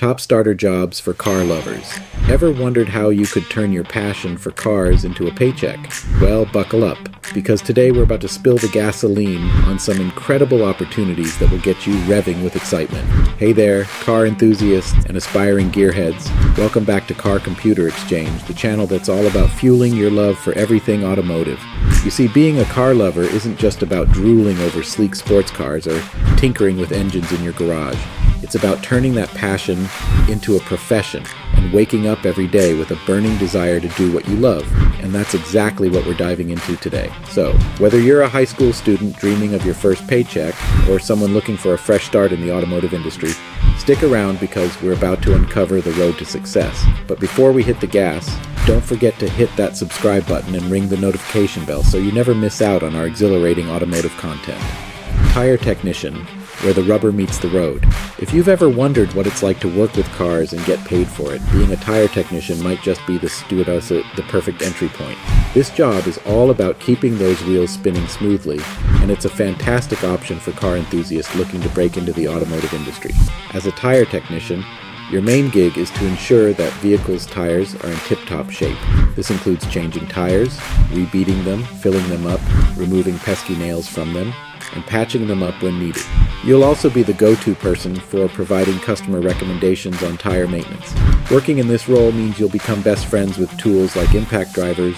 Top starter jobs for car lovers. Ever wondered how you could turn your passion for cars into a paycheck? Well, buckle up, because today we're about to spill the gasoline on some incredible opportunities that will get you revving with excitement. Hey there, car enthusiasts and aspiring gearheads. Welcome back to Car Computer Exchange, the channel that's all about fueling your love for everything automotive. You see, being a car lover isn't just about drooling over sleek sports cars or tinkering with engines in your garage. It's about turning that passion into a profession and waking up every day with a burning desire to do what you love. And that's exactly what we're diving into today. So, whether you're a high school student dreaming of your first paycheck or someone looking for a fresh start in the automotive industry, stick around because we're about to uncover the road to success. But before we hit the gas, don't forget to hit that subscribe button and ring the notification bell so you never miss out on our exhilarating automotive content. Tire technician, where the rubber meets the road. If you've ever wondered what it's like to work with cars and get paid for it, being a tire technician might just be the perfect entry point. This job is all about keeping those wheels spinning smoothly, and it's a fantastic option for car enthusiasts looking to break into the automotive industry. As a tire technician, your main gig is to ensure that vehicles' tires are in tip-top shape. This includes changing tires, rebeading them, filling them up, removing pesky nails from them, and patching them up when needed. You'll also be the go-to person for providing customer recommendations on tire maintenance. Working in this role means you'll become best friends with tools like impact drivers,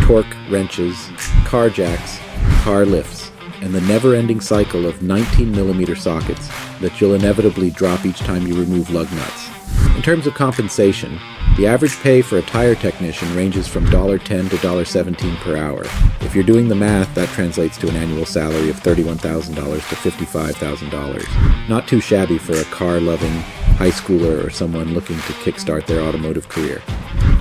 torque wrenches, car jacks, car lifts, and the never-ending cycle of 19mm sockets that you'll inevitably drop each time you remove lug nuts. In terms of compensation, the average pay for a tire technician ranges from $10 to $17 per hour. If you're doing the math, that translates to an annual salary of $31,000 to $55,000. Not too shabby for a car-loving high schooler or someone looking to kickstart their automotive career.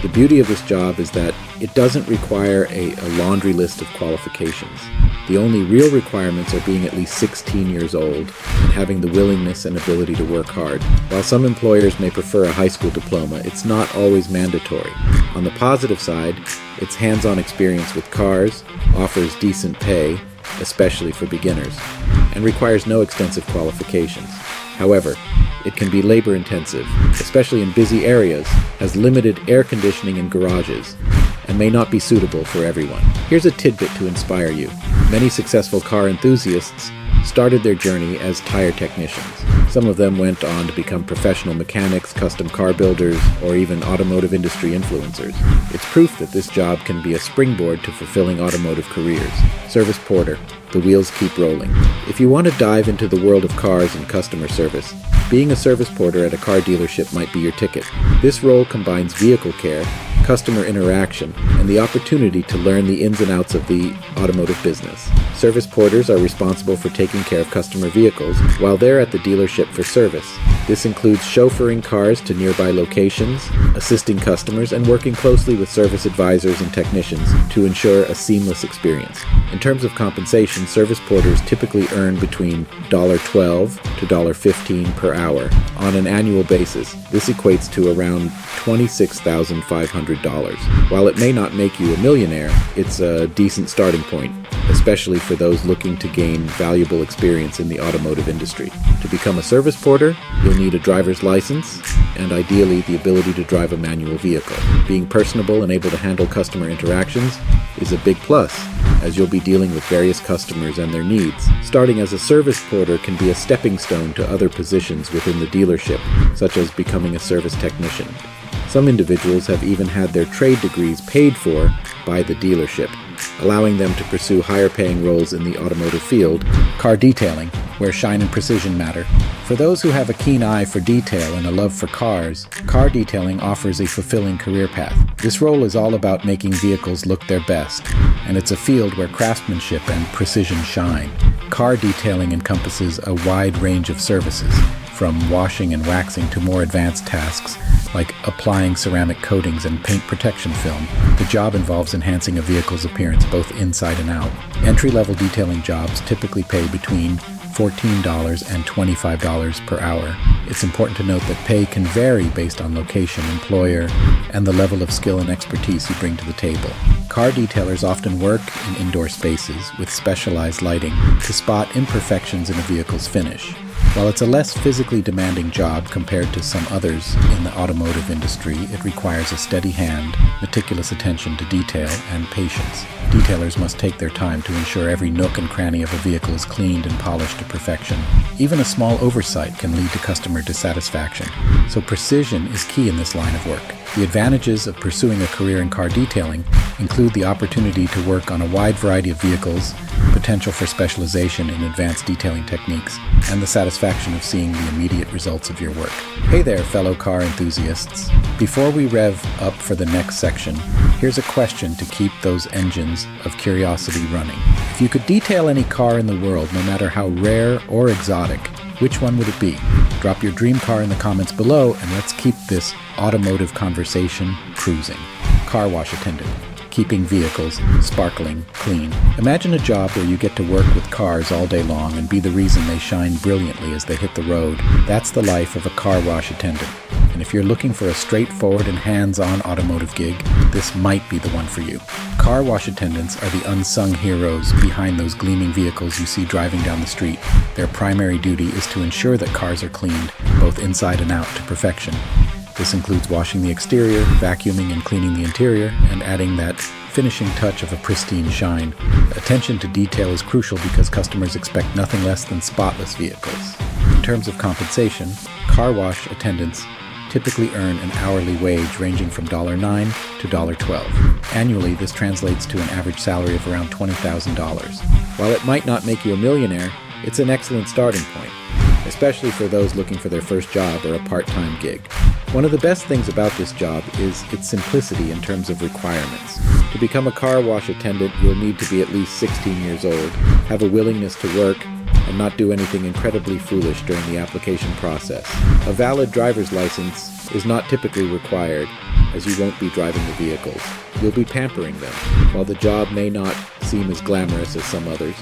The beauty of this job is that it doesn't require a laundry list of qualifications. The only real requirements are being at least 16 years old and having the willingness and ability to work hard. While some employers may prefer a high school diploma, it's not always mandatory. On the positive side, its hands-on experience with cars, offers decent pay, especially for beginners, and requires no extensive qualifications. However, it can be labor-intensive, especially in busy areas, has limited air conditioning in garages, and may not be suitable for everyone. Here's a tidbit to inspire you. Many successful car enthusiasts started their journey as tire technicians. Some of them went on to become professional mechanics, custom car builders, or even automotive industry influencers. It's proof that this job can be a springboard to fulfilling automotive careers. Service porter. The wheels keep rolling. If you want to dive into the world of cars and customer service, being a service porter at a car dealership might be your ticket. This role combines vehicle care, customer interaction, and the opportunity to learn the ins and outs of the automotive business. Service porters are responsible for taking care of customer vehicles while they're at the dealership for service. This includes chauffeuring cars to nearby locations, assisting customers, and working closely with service advisors and technicians to ensure a seamless experience. In terms of compensation, service porters typically earn between $12 to $15 per hour on an annual basis. This equates to around $26,500. While it may not make you a millionaire, it's a decent starting point, especially for those looking to gain valuable experience in the automotive industry. To become a service porter, you'll need a driver's license and ideally the ability to drive a manual vehicle. Being personable and able to handle customer interactions is a big plus, as you'll be dealing with various customers and their needs. Starting as a service porter can be a stepping stone to other positions within the dealership, such as becoming a service technician. Some individuals have even had their trade degrees paid for by the dealership, allowing them to pursue higher-paying roles in the automotive field. Car detailing, where shine and precision matter. For those who have a keen eye for detail and a love for cars, car detailing offers a fulfilling career path. This role is all about making vehicles look their best, and it's a field where craftsmanship and precision shine. Car detailing encompasses a wide range of services, from washing and waxing to more advanced tasks like applying ceramic coatings and paint protection film. The job involves enhancing a vehicle's appearance both inside and out. Entry-level detailing jobs typically pay between $14 and $25 per hour. It's important to note that pay can vary based on location, employer, and the level of skill and expertise you bring to the table. Car detailers often work in indoor spaces with specialized lighting to spot imperfections in a vehicle's finish. While it's a less physically demanding job compared to some others in the automotive industry, it requires a steady hand, meticulous attention to detail, and patience. Detailers must take their time to ensure every nook and cranny of a vehicle is cleaned and polished to perfection. Even a small oversight can lead to customer dissatisfaction, so precision is key in this line of work. The advantages of pursuing a career in car detailing include the opportunity to work on a wide variety of vehicles, potential for specialization in advanced detailing techniques, and the satisfaction of seeing the immediate results of your work. Hey there, fellow car enthusiasts. Before we rev up for the next section, here's a question to keep those engines of curiosity running. If you could detail any car in the world, no matter how rare or exotic, which one would it be? Drop your dream car in the comments below, and let's keep this automotive conversation cruising. Car wash attendant. Keeping vehicles sparkling clean. Imagine a job where you get to work with cars all day long and be the reason they shine brilliantly as they hit the road. That's the life of a car wash attendant. And if you're looking for a straightforward and hands-on automotive gig, this might be the one for you. Car wash attendants are the unsung heroes behind those gleaming vehicles you see driving down the street. Their primary duty is to ensure that cars are cleaned, both inside and out, to perfection. This includes washing the exterior, vacuuming and cleaning the interior, and adding that finishing touch of a pristine shine. Attention to detail is crucial because customers expect nothing less than spotless vehicles. In terms of compensation, car wash attendants typically earn an hourly wage ranging from $9 to $12. Annually, this translates to an average salary of around $20,000. While it might not make you a millionaire, it's an excellent starting point, especially for those looking for their first job or a part-time gig. One of the best things about this job is its simplicity in terms of requirements. To become a car wash attendant, you'll need to be at least 16 years old, have a willingness to work, and not do anything incredibly foolish during the application process. A valid driver's license is not typically required, as you won't be driving the vehicles. You'll be pampering them. While the job may not seem as glamorous as some others,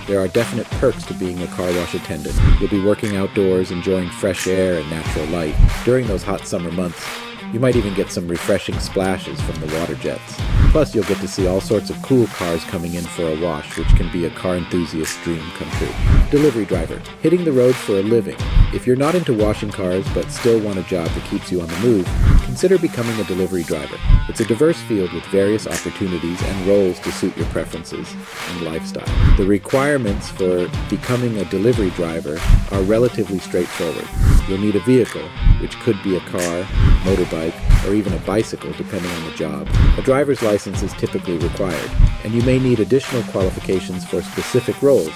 there are definite perks to being a car wash attendant. You'll be working outdoors, enjoying fresh air and natural light. During those hot summer months, you might even get some refreshing splashes from the water jets. Plus, you'll get to see all sorts of cool cars coming in for a wash, which can be a car enthusiast's dream come true. Delivery driver. Hitting the road for a living. If you're not into washing cars but still want a job that keeps you on the move, consider becoming a delivery driver. It's a diverse field with various opportunities and roles to suit your preferences and lifestyle. The requirements for becoming a delivery driver are relatively straightforward. You'll need a vehicle, which could be a car, motorbike, or even a bicycle depending on the job. A driver's license is typically required, and you may need additional qualifications for specific roles,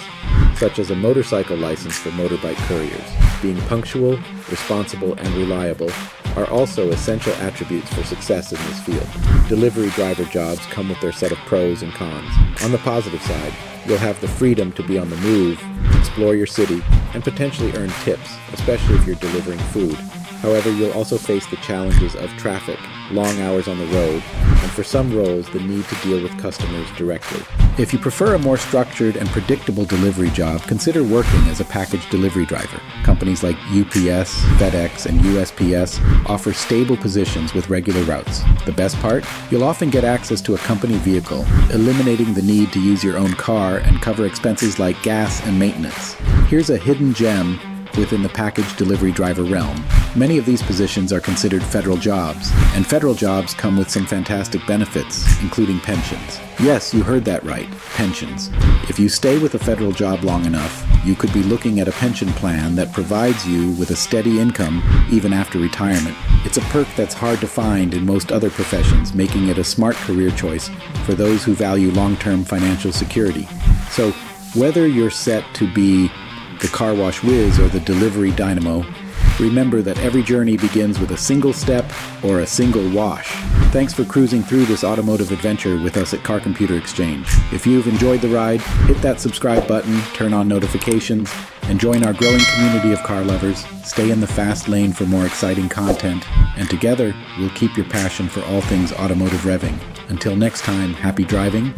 such as a motorcycle license for motorbike couriers. Being punctual, responsible, and reliable are also essential attributes for success in this field. Delivery driver jobs come with their set of pros and cons. On the positive side, you'll have the freedom to be on the move, explore your city, and potentially earn tips, especially if you're delivering food. However, you'll also face the challenges of traffic, long hours on the road, and for some roles, the need to deal with customers directly. If you prefer a more structured and predictable delivery job, consider working as a package delivery driver. Companies like UPS, FedEx, and USPS offer stable positions with regular routes. The best part? You'll often get access to a company vehicle, eliminating the need to use your own car and cover expenses like gas and maintenance. Here's a hidden gem within the package delivery driver realm. Many of these positions are considered federal jobs, and federal jobs come with some fantastic benefits, including pensions. Yes, you heard that right, pensions. If you stay with a federal job long enough, you could be looking at a pension plan that provides you with a steady income even after retirement. It's a perk that's hard to find in most other professions, making it a smart career choice for those who value long-term financial security. So, whether you're set to be the car wash whiz or the delivery dynamo, remember that every journey begins with a single step or a single wash. Thanks for cruising through this automotive adventure with us at Car Computer Exchange. If you've enjoyed the ride, hit that subscribe button, turn on notifications, and join our growing community of car lovers. Stay in the fast lane for more exciting content, and together we'll keep your passion for all things automotive revving. Until next time, happy driving